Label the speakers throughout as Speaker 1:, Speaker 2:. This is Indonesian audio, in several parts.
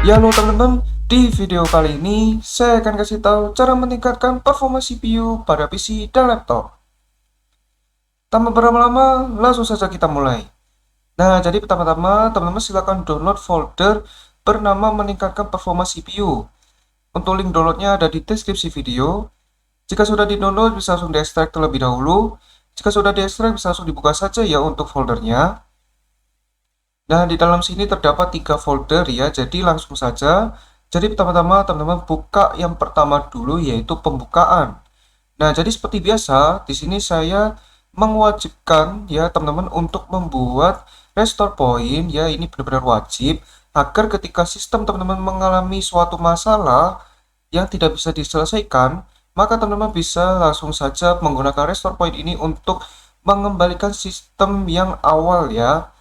Speaker 1: Ya halo teman-teman, di video kali ini saya akan kasih tahu cara meningkatkan performa CPU pada PC dan laptop. Tanpa berlama-lama, langsung saja kita mulai. Nah, jadi pertama-tama teman-teman silakan download folder bernama meningkatkan performa CPU. Untuk link downloadnya ada di deskripsi video. Jika sudah di-download bisa langsung diekstrak terlebih dahulu. Jika sudah diekstrak bisa langsung dibuka saja ya untuk foldernya. Nah, di dalam sini terdapat 3 folder ya, jadi langsung saja. Jadi pertama-tama teman-teman buka yang pertama dulu yaitu pembukaan. Nah, jadi seperti biasa, di sini saya mewajibkan ya teman-teman untuk membuat restore point ya, ini benar-benar wajib agar ketika sistem teman-teman mengalami suatu masalah yang tidak bisa diselesaikan, maka teman-teman bisa langsung saja menggunakan restore point ini untuk mengembalikan sistem yang awal ya.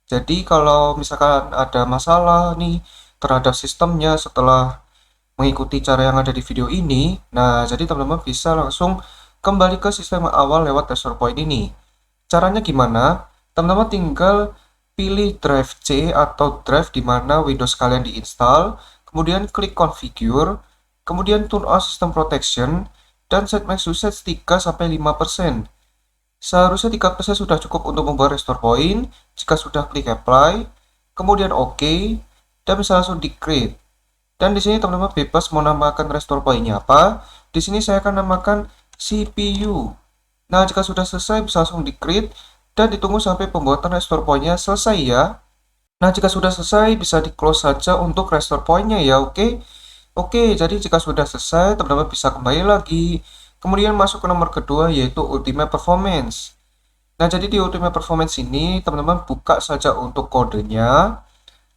Speaker 1: Jadi kalau misalkan ada masalah nih terhadap sistemnya setelah mengikuti cara yang ada di video ini, nah jadi teman-teman bisa langsung kembali ke sistem awal lewat restore point ini. Caranya gimana? Teman-teman tinggal pilih drive C atau drive di mana Windows kalian diinstal, kemudian klik configure, kemudian turn on system protection, dan set max usage 3-5%. Seharusnya 3% sudah cukup untuk membuat restore point. Jika sudah klik apply, kemudian OK, dan bisa langsung di create. Dan di sini teman-teman bebas mau namakan restore point-nya apa. Di sini saya akan namakan CPU. Nah, jika sudah selesai bisa langsung di create dan ditunggu sampai pembuatan restore point-nya selesai ya. Nah, jika sudah selesai bisa di close saja untuk restore point-nya ya, oke. Oke, jadi jika sudah selesai, teman-teman bisa kembali lagi. Kemudian masuk ke nomor kedua yaitu Ultimate Performance. Nah, jadi di Ultimate Performance ini teman-teman buka saja untuk kodenya.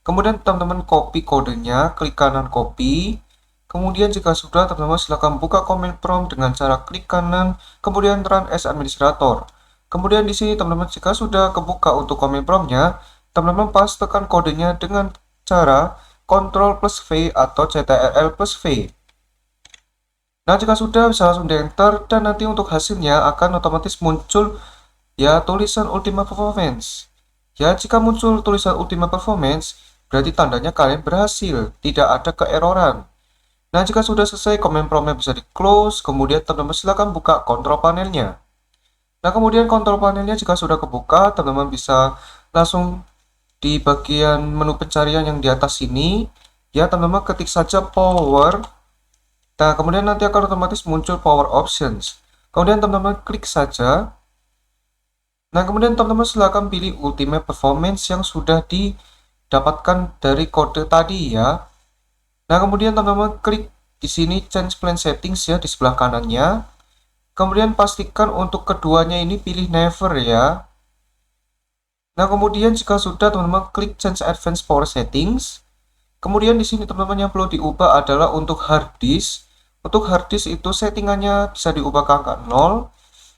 Speaker 1: Kemudian teman-teman copy kodenya, klik kanan copy. Kemudian jika sudah, teman-teman silakan buka command prompt dengan cara klik kanan, kemudian run as administrator. Kemudian di sini teman-teman jika sudah kebuka untuk command promptnya, teman-teman pastekan kodenya dengan cara Ctrl plus V atau Ctrl plus V. Nah, jika sudah bisa langsung di enter dan nanti untuk hasilnya akan otomatis muncul ya tulisan Ultimate Performance. Ya, jika muncul tulisan Ultimate Performance, berarti tandanya kalian berhasil, tidak ada keeroran. Nah, jika sudah selesai, command prompt bisa di close, kemudian teman-teman silakan buka kontrol panelnya. Nah, kemudian kontrol panelnya jika sudah kebuka, teman-teman bisa langsung di bagian menu pencarian yang di atas sini, ya teman-teman ketik saja power. Nah, kemudian nanti akan otomatis muncul power options. Kemudian teman-teman klik saja. Nah, kemudian teman-teman silakan pilih ultimate performance yang sudah didapatkan dari kode tadi ya. Nah, kemudian teman-teman klik di sini change plan settings ya di sebelah kanannya. Kemudian pastikan untuk keduanya ini pilih never ya. Nah, kemudian jika sudah teman-teman klik change advanced power settings. Kemudian di sini teman-teman yang perlu diubah adalah untuk hard disk. Untuk hard disk itu settingannya bisa diubah ke angka 0.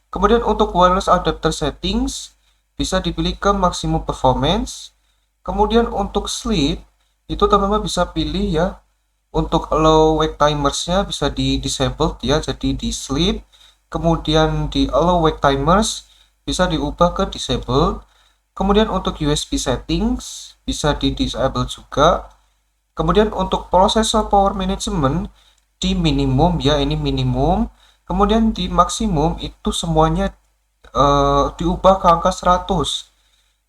Speaker 1: Kemudian untuk wireless adapter settings bisa dipilih ke maximum performance. Kemudian untuk sleep itu teman-teman bisa pilih ya. Untuk allow wake timersnya bisa di disabled ya, jadi di sleep. Kemudian di allow wake timers bisa diubah ke disable. Kemudian untuk USB settings bisa di disable juga. Kemudian untuk prosesor power management di minimum ya, ini minimum. Kemudian di maksimum itu semuanya diubah ke angka 100.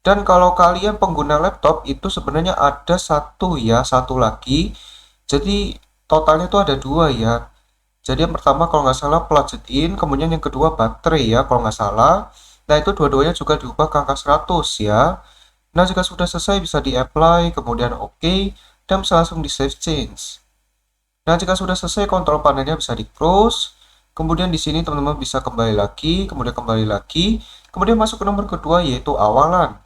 Speaker 1: Dan kalau kalian pengguna laptop itu sebenarnya ada satu lagi. Jadi totalnya itu ada dua ya. Jadi yang pertama kalau nggak salah plug in, kemudian yang kedua baterai ya kalau nggak salah. Nah, itu dua-duanya juga diubah ke angka 100 ya. Nah, jika sudah selesai bisa di apply, kemudian OK, dan bisa langsung di save change. Nah, jika sudah selesai kontrol panelnya bisa di close. Kemudian di sini teman-teman bisa kembali lagi, kemudian masuk ke nomor kedua yaitu awalan.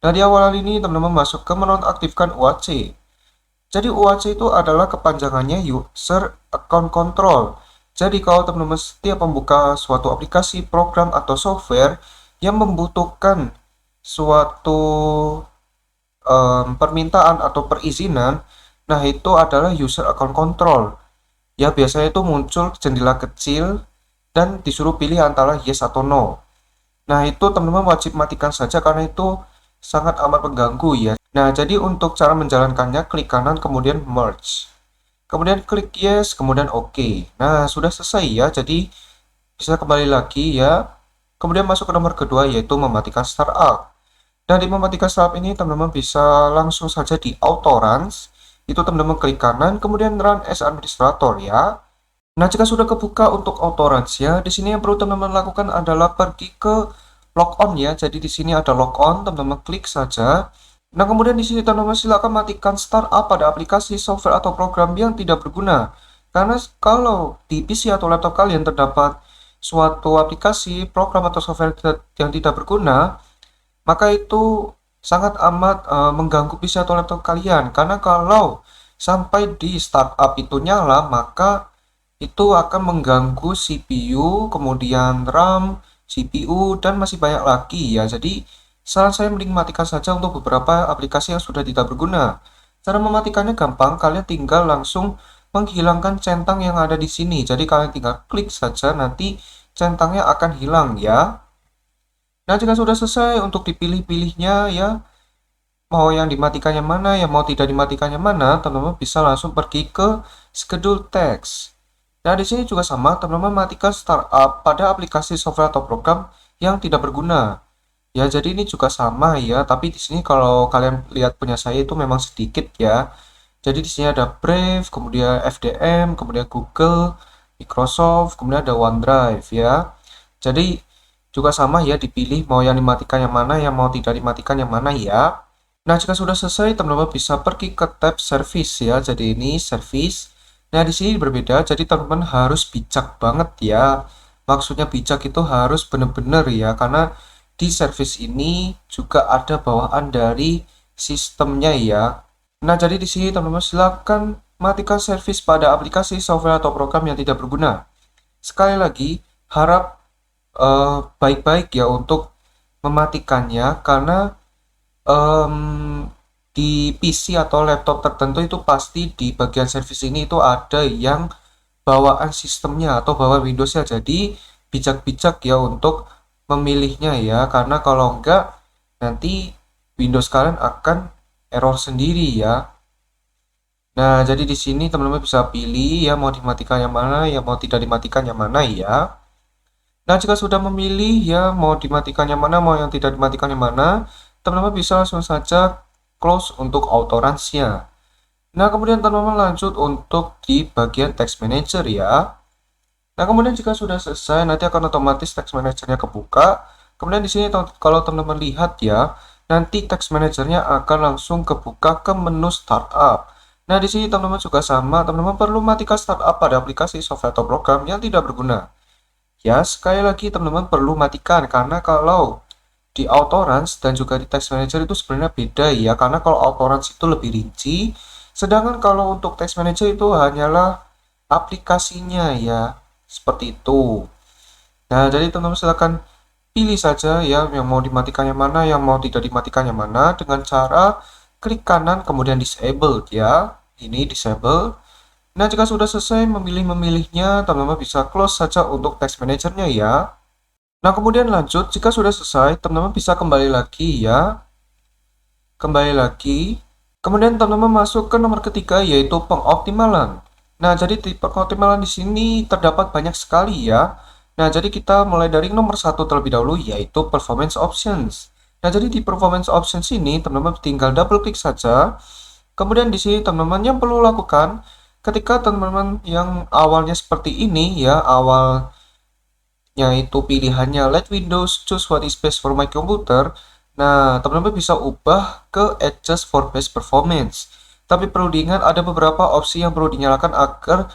Speaker 1: Nah, di awalan ini teman-teman masuk ke menonaktifkan UAC. Jadi UAC itu adalah kepanjangannya User Account Control. Jadi kalau teman-teman setiap membuka suatu aplikasi, program, atau software yang membutuhkan suatu permintaan atau perizinan, nah itu adalah user account control. Ya biasanya itu muncul jendela kecil dan disuruh pilih antara yes atau no. Nah itu teman-teman wajib matikan saja karena itu sangat amat mengganggu ya. Nah, jadi untuk cara menjalankannya, klik kanan, kemudian merge. Kemudian klik yes, kemudian OK. Nah, sudah selesai ya, jadi bisa kembali lagi ya. Kemudian masuk ke nomor kedua, yaitu mematikan startup. Dan di mematikan startup ini, teman-teman bisa langsung saja di auto runs. Itu teman-teman klik kanan, kemudian run as administrator ya. Nah, jika sudah kebuka untuk auto runs ya, di sini yang perlu teman-teman lakukan adalah pergi ke logon ya. Jadi di sini ada logon, teman-teman klik saja. Nah, kemudian di sini teman-teman silakan matikan startup pada aplikasi, software atau program yang tidak berguna. Karena kalau di PC atau laptop kalian terdapat suatu aplikasi, program atau software yang tidak berguna, maka itu sangat amat mengganggu PC atau laptop kalian. Karena kalau sampai di startup itu nyala, maka itu akan mengganggu CPU, kemudian RAM, CPU, dan masih banyak lagi ya. Jadi saran saya mending matikan saja untuk beberapa aplikasi yang sudah tidak berguna. Cara mematikannya gampang, kalian tinggal langsung menghilangkan centang yang ada di sini. Jadi kalian tinggal klik saja, nanti centangnya akan hilang ya. Nah, jika sudah selesai untuk dipilih-pilihnya ya, mau yang dimatikan yang mana, yang mau tidak dimatikan yang mana, teman-teman bisa langsung pergi ke schedule text. Nah, di sini juga sama, teman-teman matikan startup pada aplikasi software atau program yang tidak berguna. Ya, jadi ini juga sama ya, tapi di sini kalau kalian lihat punya saya itu memang sedikit ya. Jadi di sini ada Brave, kemudian FDM, kemudian Google, Microsoft, kemudian ada OneDrive ya. Jadi juga sama ya, dipilih mau yang dimatikan yang mana, yang mau tidak dimatikan yang mana ya. Nah, jika sudah selesai, teman-teman bisa pergi ke tab service ya. Jadi ini service. Nah, di sini berbeda. Jadi teman-teman harus bijak banget ya. Maksudnya bijak itu harus benar-benar ya, karena di service ini juga ada bawaan dari sistemnya ya. Nah, jadi di sini teman-teman silakan matikan service pada aplikasi, software atau program yang tidak berguna. Sekali lagi, harap baik-baik ya untuk mematikannya, karena di PC atau laptop tertentu itu pasti di bagian service ini itu ada yang bawaan sistemnya atau bawaan Windowsnya. Jadi bijak-bijak ya untuk memilihnya ya, karena kalau enggak nanti Windows kalian akan error sendiri ya. Nah, jadi di sini teman-teman bisa pilih ya mau dimatikan yang mana, ya mau tidak dimatikan yang mana ya. Nah, jika sudah memilih ya mau dimatikan yang mana, mau yang tidak dimatikan yang mana, teman-teman bisa langsung saja close untuk auto runs-nya. Nah, kemudian teman-teman lanjut untuk di bagian text manager ya. Nah, kemudian jika sudah selesai, nanti akan otomatis text manager-nya kebuka. Kemudian di sini kalau teman-teman lihat ya, nanti text manager-nya akan langsung kebuka ke menu startup. Nah, di sini teman-teman juga sama, teman-teman perlu matikan startup pada aplikasi, software atau program yang tidak berguna. Ya, sekali lagi teman-teman perlu matikan, karena kalau di auto runs dan juga di text manager itu sebenarnya beda ya, karena kalau auto runs itu lebih rinci, sedangkan kalau untuk text manager itu hanyalah aplikasinya ya, seperti itu. Nah, jadi teman-teman silakan pilih saja ya yang mau dimatikan yang mana, yang mau tidak dimatikan yang mana, dengan cara klik kanan kemudian disable ya, ini disable. Nah, jika sudah selesai memilihnya, teman-teman bisa close saja untuk text manager-nya ya. Nah, kemudian lanjut, jika sudah selesai, teman-teman bisa kembali lagi ya. Kembali lagi. Kemudian teman-teman masuk ke nomor ketiga, yaitu pengoptimalan. Nah, jadi di pengoptimalan di sini terdapat banyak sekali ya. Nah, jadi kita mulai dari nomor satu terlebih dahulu, yaitu performance options. Nah, jadi di performance options ini, teman-teman tinggal double klik saja. Kemudian di sini teman-teman yang perlu lakukan, ketika teman-teman yang awalnya seperti ini ya, awalnya itu pilihannya let Windows choose what is best for my computer. Nah, teman-teman bisa ubah ke adjust for best performance. Tapi perlu diingat ada beberapa opsi yang perlu dinyalakan agar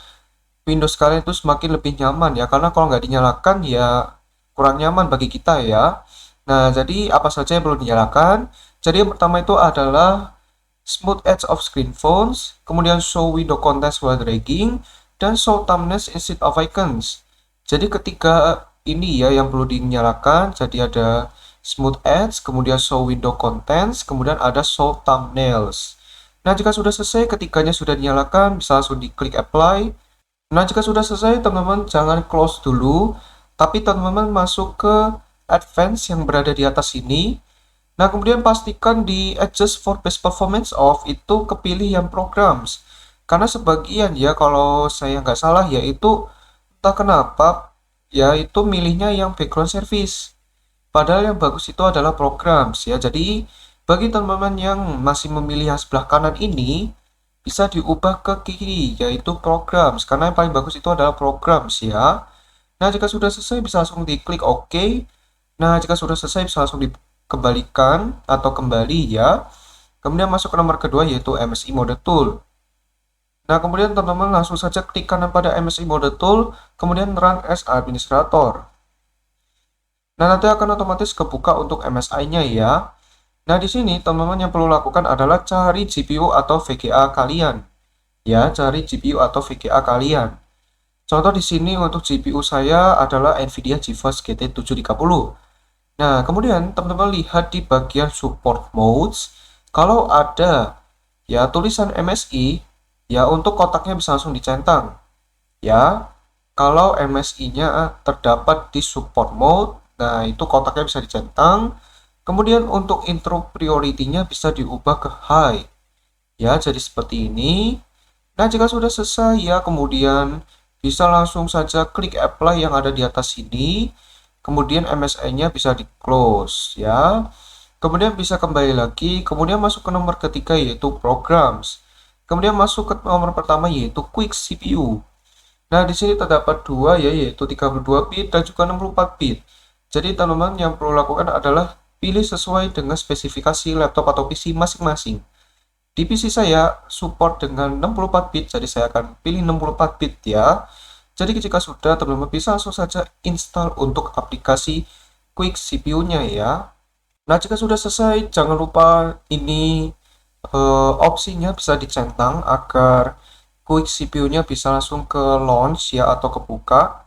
Speaker 1: Windows kalian itu semakin lebih nyaman ya, karena kalau nggak dinyalakan ya kurang nyaman bagi kita ya. Nah, jadi apa saja yang perlu dinyalakan? Jadi yang pertama itu adalah smooth edge of screen fonts, kemudian show window contents while dragging, dan show thumbnails instead of icons. Jadi ketiga ini ya yang perlu dinyalakan. Jadi ada smooth edge, kemudian show window contents, kemudian ada show thumbnails. Nah, jika sudah selesai, ketiganya sudah dinyalakan, bisa langsung diklik apply. Nah, jika sudah selesai, teman-teman jangan close dulu, tapi teman-teman masuk ke advance yang berada di atas ini. Nah, kemudian pastikan di adjust for best performance of itu kepilih yang programs. Karena sebagian ya, kalau saya nggak salah ya itu entah kenapa ya itu milihnya yang background service. Padahal yang bagus itu adalah programs ya. Jadi bagi teman-teman yang masih memilih yang sebelah kanan ini bisa diubah ke kiri yaitu programs. Karena yang paling bagus itu adalah programs ya. Nah, jika sudah selesai bisa langsung diklik OK. Nah, jika sudah selesai bisa langsung dikembalikan atau kembali ya. Kemudian masuk ke nomor kedua yaitu MSI Mode Tool. Nah, kemudian teman-teman langsung saja klik kanan pada MSI Mode Tool, kemudian Run as Administrator. Nah, nanti akan otomatis kebuka untuk MSI-nya ya. Nah, di sini teman-teman yang perlu lakukan adalah cari GPU atau VGA kalian. Ya, cari GPU atau VGA kalian. Contoh di sini untuk GPU saya adalah Nvidia GeForce GT 730. Nah, kemudian teman-teman lihat di bagian support modes, kalau ada ya tulisan MSI, ya untuk kotaknya bisa langsung dicentang. Ya, kalau MSI-nya terdapat di support mode, nah itu kotaknya bisa dicentang. Kemudian untuk intro priority-nya bisa diubah ke high. Ya, jadi seperti ini. Nah, jika sudah selesai ya, kemudian bisa langsung saja klik apply yang ada di atas sini. Kemudian MSI-nya bisa di close ya. Kemudian bisa kembali lagi, kemudian masuk ke nomor ketiga yaitu programs. Kemudian masuk ke nomor pertama yaitu quick CPU. Nah, di sini terdapat dua ya, yaitu 32 bit dan juga 64 bit. Jadi teman-teman yang perlu lakukan adalah pilih sesuai dengan spesifikasi laptop atau PC masing-masing. Di PC saya support dengan 64 bit, jadi saya akan pilih 64 bit ya. Jadi jika sudah, teman-teman bisa langsung saja install untuk aplikasi Quick CPU-nya ya. Nah, jika sudah selesai, jangan lupa ini opsinya bisa dicentang agar Quick CPU-nya bisa langsung ke launch ya atau kebuka.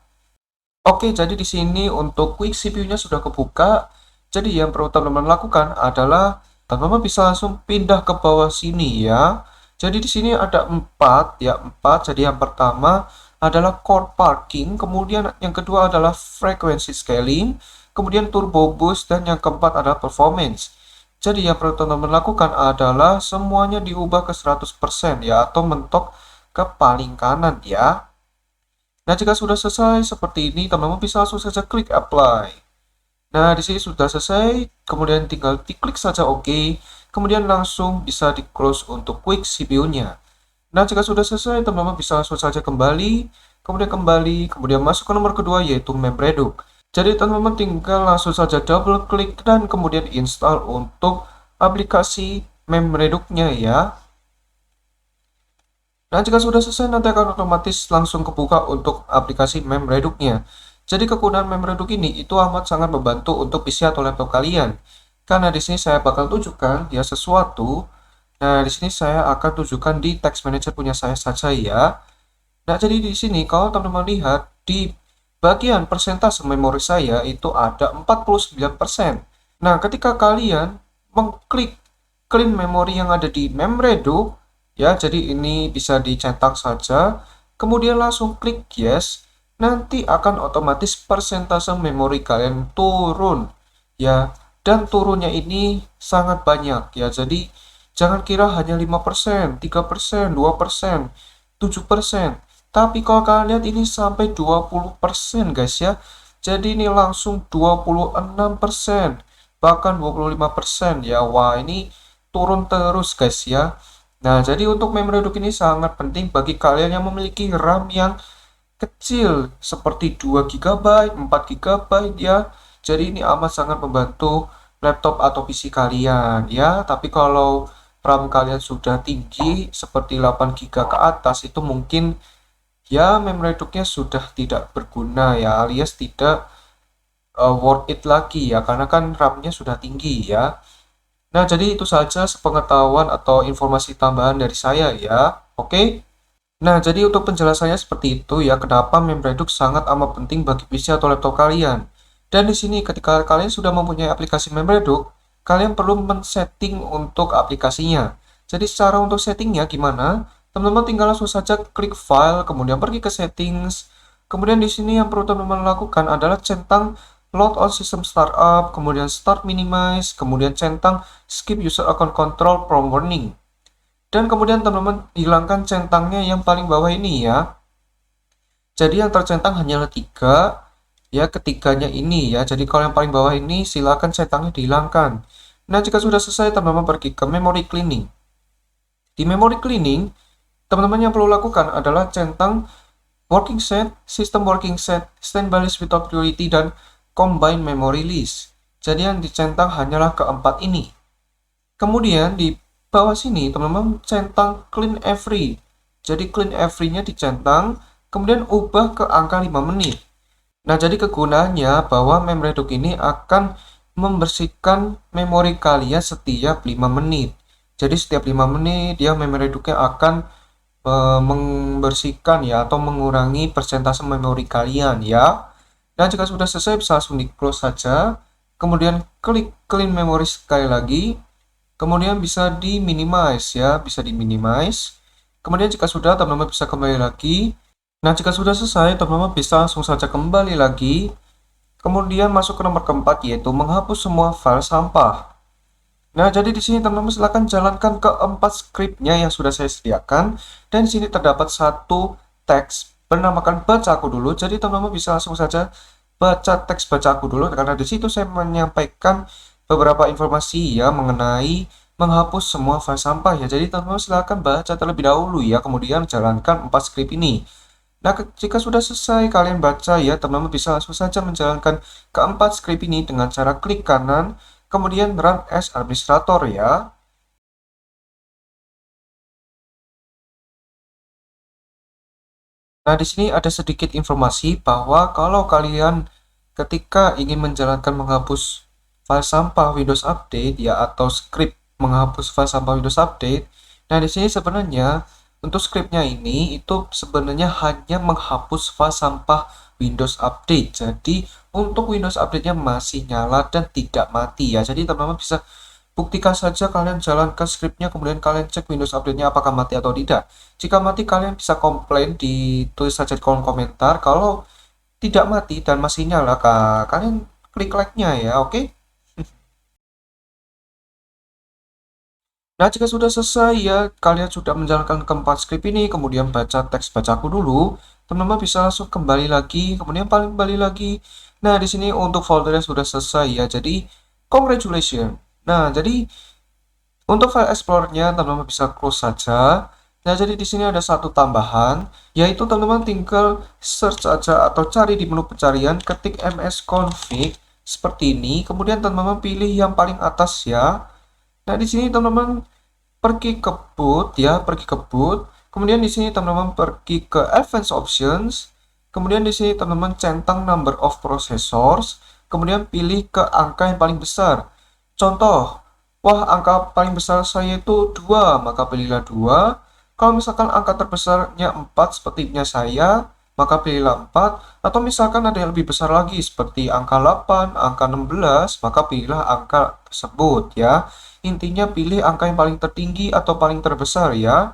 Speaker 1: Oke, jadi di sini untuk Quick CPU-nya sudah kebuka. Jadi yang perlu teman-teman lakukan adalah teman-teman bisa langsung pindah ke bawah sini ya. Jadi di sini ada 4 ya, 4. Jadi yang pertama adalah core parking, kemudian yang kedua adalah frequency scaling, kemudian turbo boost, dan yang keempat adalah performance. Jadi yang perlu teman-teman lakukan adalah semuanya diubah ke 100% ya atau mentok ke paling kanan ya. Nah, jika sudah selesai seperti ini, teman-teman bisa langsung saja klik apply. Nah, di sini sudah selesai, kemudian tinggal diklik saja OK, kemudian langsung bisa di close untuk quick CPU-nya. Nah, jika sudah selesai, teman-teman bisa langsung saja kembali, kemudian masuk ke nomor kedua yaitu MemReduce. Jadi teman-teman tinggal langsung saja double klik dan kemudian install untuk aplikasi MemReduce-nya ya. Nah, jika sudah selesai nanti akan otomatis langsung kebuka untuk aplikasi MemReduce-nya. Jadi kegunaan MemReduce ini itu amat sangat membantu untuk PC atau laptop kalian. Karena di sini saya bakal tunjukkan ya sesuatu. Nah, di sini saya akan tunjukkan di text manager punya saya saja ya. Nah, jadi di sini kalau teman-teman lihat di bagian persentase memori saya itu ada 49%. Nah, ketika kalian mengklik clean memori yang ada di MemReduce, ya, jadi ini bisa dicentang saja, kemudian langsung klik yes, nanti akan otomatis persentase memori kalian turun, ya, dan turunnya ini sangat banyak, ya, jadi jangan kira hanya 5%, 3%, 2%, 7%, tapi kalau kalian lihat ini sampai 20% guys ya, jadi ini langsung 26%, bahkan 25% ya, wah ini turun terus guys ya. Nah, jadi untuk MemReduce ini sangat penting bagi kalian yang memiliki RAM yang kecil seperti 2 GB, 4 GB ya. Jadi ini amat sangat membantu laptop atau PC kalian ya. Tapi kalau RAM kalian sudah tinggi seperti 8 GB ke atas itu mungkin ya MemReduce-nya sudah tidak berguna ya, alias tidak worth it lagi ya karena kan RAM-nya sudah tinggi ya. Nah, jadi itu saja sepengetahuan atau informasi tambahan dari saya ya. Oke. Nah, jadi untuk penjelasannya seperti itu ya, kenapa MemReduce sangat amat penting bagi PC atau laptop kalian. Dan di sini ketika kalian sudah mempunyai aplikasi MemReduce, kalian perlu men-setting untuk aplikasinya. Jadi secara untuk settingnya gimana? Teman-teman tinggal langsung saja klik file, kemudian pergi ke settings. Kemudian di sini yang perlu teman-teman lakukan adalah centang load on system startup, kemudian start minimize, kemudian centang skip user account control from warning. Dan kemudian teman-teman hilangkan centangnya yang paling bawah ini ya. Jadi yang tercentang hanyalah 3 ya, ketiganya ini ya. Jadi kalau yang paling bawah ini silakan centangnya dihilangkan. Nah, jika sudah selesai teman-teman pergi ke memory cleaning. Di memory cleaning, teman-teman yang perlu lakukan adalah centang working set, system working set, standby list without priority, dan combine memory list. Jadi yang dicentang hanyalah keempat ini. Kemudian di bawah sini teman-teman centang clean every. Jadi clean every-nya dicentang, kemudian ubah ke angka 5 menit. Nah, jadi kegunaannya bahwa memreduc ini akan membersihkan memori kalian setiap 5 menit. Jadi setiap 5 menit dia memreducnya akan membersihkan ya, atau mengurangi persentase memori kalian ya. Dan jika sudah selesai bisa langsung di close saja, kemudian klik clean memory sekali lagi, kemudian bisa di minimize ya, bisa di minimize. Kemudian jika sudah teman-teman bisa kembali lagi. Nah, jika sudah selesai teman-teman bisa langsung saja kembali lagi, kemudian masuk ke nomor keempat yaitu menghapus semua file sampah. Nah, jadi di sini teman-teman silahkan jalankan keempat scriptnya yang sudah saya sediakan. Dan di sini terdapat satu teks bernamakan baca aku dulu. Jadi teman-teman bisa langsung saja baca teks baca aku dulu, karena di situ saya menyampaikan beberapa informasi ya mengenai menghapus semua file sampah ya. Jadi teman-teman silahkan baca terlebih dahulu ya, kemudian jalankan 4 script ini. Nah, jika sudah selesai kalian baca ya, teman-teman bisa langsung saja menjalankan keempat script ini dengan cara klik kanan, kemudian run as administrator ya. Nah, di sini ada sedikit informasi bahwa kalau kalian ketika ingin menjalankan menghapus file sampah Windows Update ya, atau script menghapus file sampah Windows Update. Nah, di sini sebenarnya untuk scriptnya ini itu sebenarnya hanya menghapus file sampah Windows Update. Jadi untuk Windows Update-nya masih nyala dan tidak mati ya. Jadi teman-teman bisa buktikan saja, kalian jalankan scriptnya, kemudian kalian cek Windows Update-nya apakah mati atau tidak. Jika mati kalian bisa komplain, ditulis saja di kolom komentar. Kalau tidak mati dan masih nyala, kalian klik like-nya ya, oke? Nah, jika sudah selesai ya, kalian sudah menjalankan keempat script ini, kemudian baca teks bacaku dulu, teman-teman bisa langsung kembali lagi, kemudian paling kembali lagi. Nah, di sini untuk foldernya sudah selesai ya, jadi congratulations. Nah, jadi untuk file explorer-nya teman-teman bisa close saja. Nah, jadi di sini ada satu tambahan, yaitu teman-teman tinggal search saja atau cari di menu pencarian, ketik msconfig seperti ini, kemudian teman-teman pilih yang paling atas ya. Nah, di sini teman-teman pergi ke boot ya, pergi ke boot. Kemudian di sini teman-teman pergi ke advanced options. Kemudian di sini teman-teman centang number of processors. Kemudian pilih ke angka yang paling besar. Contoh, wah angka paling besar saya itu 2, maka pilihlah 2. Kalau misalkan angka terbesarnya 4 seperti punya saya, maka pilihlah 4. Atau misalkan ada yang lebih besar lagi seperti angka 8, angka 16, maka pilihlah angka tersebut ya. Intinya pilih angka yang paling tertinggi atau paling terbesar ya.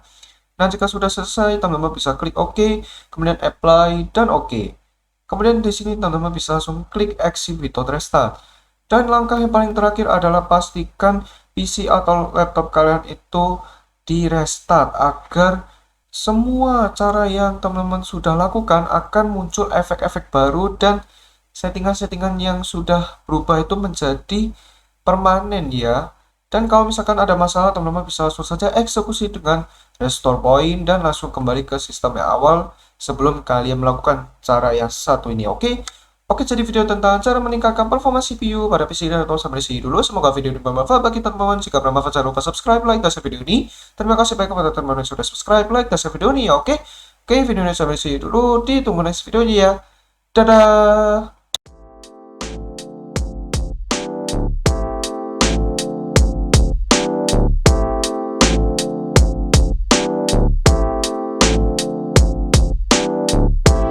Speaker 1: Nah, jika sudah selesai, teman-teman bisa klik OK, kemudian apply dan OK. Kemudian di sini teman-teman bisa langsung klik exit without restart. Dan langkah yang paling terakhir adalah pastikan PC atau laptop kalian itu di restart agar semua cara yang teman-teman sudah lakukan akan muncul efek-efek baru dan settingan-settingan yang sudah berubah itu menjadi permanen ya. Dan kalau misalkan ada masalah, teman-teman bisa langsung saja eksekusi dengan restore point dan langsung kembali ke sistem yang awal sebelum kalian melakukan cara yang satu ini, oke? Oke, jadi video tentang cara meningkatkan performa CPU pada PC dan laptop sampai di sini dulu. Semoga video ini bermanfaat bagi teman-teman. Jika bermanfaat, jangan lupa subscribe, like, dan share video ini. Terima kasih banyak kepada teman-teman yang sudah subscribe, like, dan share video ini ya, oke? Oke, video ini sampai di sini dulu. Ditunggu next videonya ya. Dadah!